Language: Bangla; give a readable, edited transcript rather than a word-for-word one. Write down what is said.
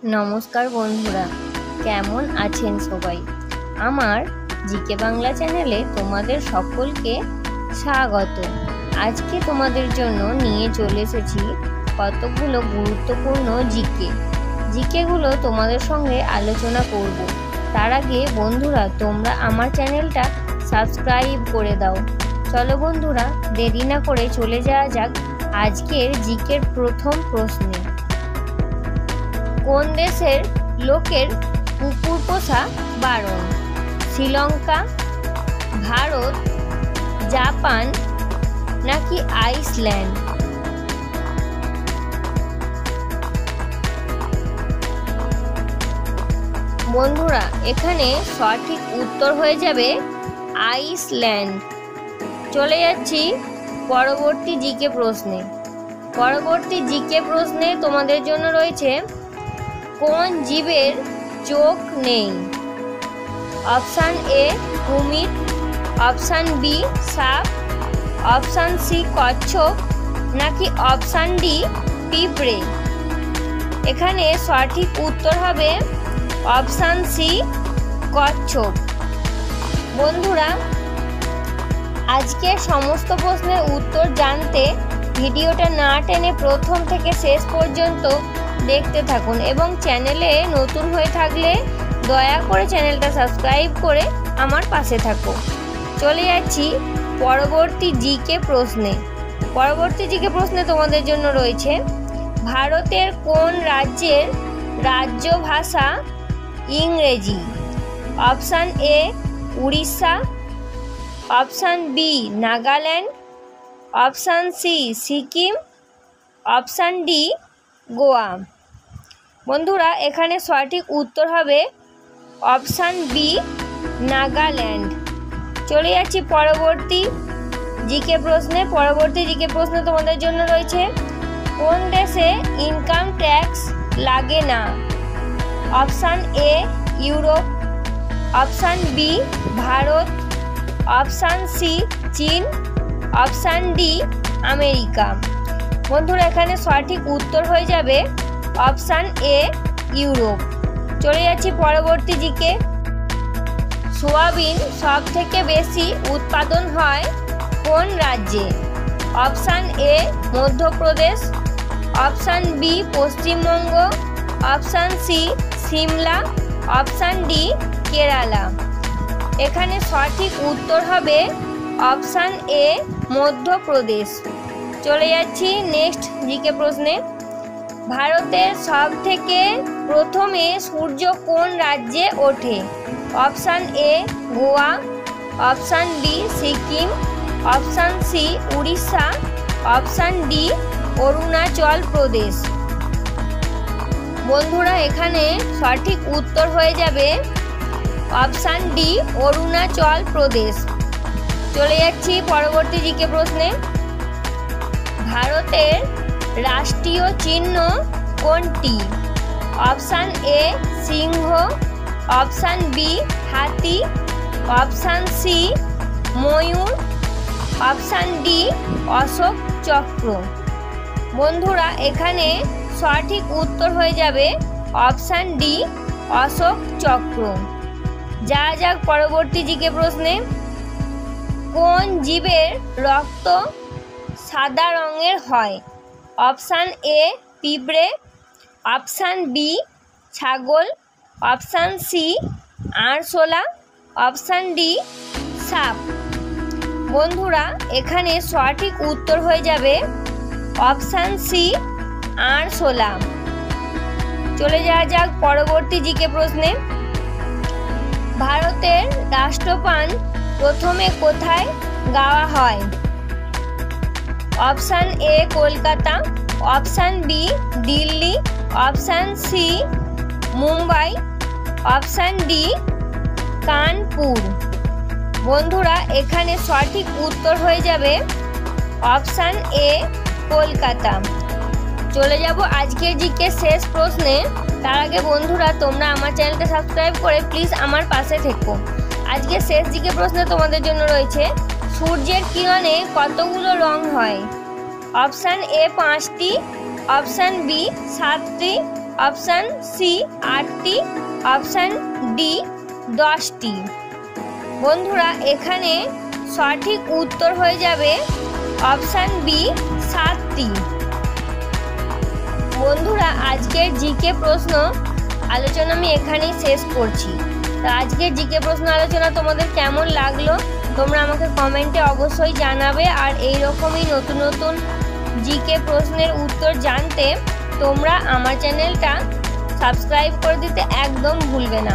নমস্কার বন্ধুরা, কেমন আছেন সবাই? আমার জিকে বাংলা চ্যানেলে তোমাদের সকলকে স্বাগত। আজকে তোমাদের জন্য নিয়ে চলে এসেছি কতগুলো গুরুত্বপূর্ণ জিকেগুলো তোমাদের সঙ্গে আলোচনা করব। তার আগে বন্ধুরা, তোমরা আমার চ্যানেলটা সাবস্ক্রাইব করে দাও। চলো বন্ধুরা, দেরি না করে চলে যাওয়া যাক আজকের জিকের প্রথম প্রশ্নে। কোন দেশের লোকের কুকুর পোষা বারণ? শ্রীলঙ্কা, ভারত, জাপান নাকি আইসল্যান্ড? বন্ধুরা, এখানে সঠিক উত্তর হয়ে যাবে আইসল্যান্ড। চলে যাচ্ছি পরবর্তী জিকে প্রশ্নে। তোমাদের জন্য রয়েছে, কোন জীবের চোখ নেই? অপশান এ কুমির, অপশান বি সাপ, অপশান সি কচ্ছপ নাকি অপশান ডি পিঁপড়ে? এখানে সঠিক উত্তর হবে অপশান সি কচ্ছপ। বন্ধুরা, আজকে সমস্ত প্রশ্নের উত্তর জানতে ভিডিওটা না টেনে প্রথম থেকে শেষ পর্যন্ত দেখতে থাকুন এবং চ্যানেলে নতুন হয়ে থাকলে দয়া করে চ্যানেলটা সাবস্ক্রাইব করে আমার পাশে থাকো। চলে যাচ্ছি পরবর্তী জিকে প্রশ্নে। তোমাদের জন্য রয়েছে, ভারতের কোন রাজ্যের রাজ্য ভাষা ইংরেজি? Option A Orissa, option B Nagaland, option C Sikkim, option D Goa. বন্ধুরা, এখানে সঠিক উত্তর হবে অপশান বি নাগাল্যান্ড। চলে যাচ্ছি পরবর্তী জিকে প্রশ্নে। তোমাদের জন্য রয়েছে, কোন দেশে ইনকাম ট্যাক্স লাগে না? Option A Europe, option B Bharat, option C চীন, অপশান ডি আমেরিকা। বন্ধুরা, এখানে সঠিক উত্তর হয়ে যাবে অপশান এ ইউরোপ। চলে যাচ্ছি পরবর্তী জিকে। সোয়াবিন সব থেকে বেশি উৎপাদন হয় কোন রাজ্যে? Option A Madhya Pradesh, option B Paschimbanga, option C Shimla, option D Kerala. এখানে সঠিক উত্তর হবে অপশান এ মধ্যপ্রদেশ। চলে যাচ্ছি নেক্সট জিকে প্রশ্নে। ভারতের সব থেকে প্রথমে সূর্য কোন রাজ্যে ওঠে? Option A Goa, option B Sikkim, option C Orissa, option D Arunachal Pradesh. বন্ধুরা, এখানে সঠিক উত্তর হয়ে যাবে অপশান ডি অরুণাচল প্রদেশ। চলে যাচ্ছি পরবর্তী জিকে প্রশ্নে। ভারতের রাষ্ট্রীয় চিহ্ন কোনটি? অপশান এ সিংহ, অপশান বি হাতি, অপশান সি ময়ূর, অপশান ডি অশোক চক্র। বন্ধুরা, এখানে সঠিক উত্তর হয়ে যাবে অপশান ডি অশোক চক্র। যাওয়া যাক পরবর্তী জিকে প্রশ্নে। কোন জীবের রক্ত সাদা রঙের হয়? অপশান এ পিঁপড়ে, অপশান বি ছাগল, অপশান সি আরশোলা, অপশান ডি সাপ। বন্ধুরা, এখানে সঠিক উত্তর হয়ে যাবে অপশান সি আরশোলা। চলে যাওয়া যাক পরবর্তী জিকে প্রশ্নে। ভারতের রাষ্ট্রগান প্রথমে কোথায় গাওয়া হয়? Option A Kolkata, option B Delhi, option C Mumbai, option D Kanpur. বন্ধুরা, এখানে সঠিক উত্তর হয়ে যাবে অপশান এ কলকাতা। চলে যাব আজকের জিকে শেষ প্রশ্নে। তার আগে বন্ধুরা, তোমরা আমার চ্যানেলটা সাবস্ক্রাইব করে প্লিজ আমার পাশে থেকো। আজকে শেষ জিকে প্রশ্নে তোমাদের জন্য রয়েছে, সূর্যের কিরণে কতগুলো রং হয়? অপশান এ 5টি, অপশান বি 7টি, অপশান সি 8টি, অপশান ডি 10টি। বন্ধুরা এখানে সঠিক উত্তর হয়ে যাবে অপশান বি 7টি। বন্ধুরা আজকের জিকে প্রশ্ন আলোচনা আমি এখানেই শেষ করছি। তো আজকের জিকে প্রশ্ন আলোচনা তোমাদের কেমন লাগলো তোমরা আমাকে কমেন্টে অবশ্যই জানাবে। আর এই রকমই নতুন নতুন জিকে প্রশ্নের উত্তর জানতে তোমরা আমার চ্যানেলটা সাবস্ক্রাইব করে দিতে একদম ভুলবে না।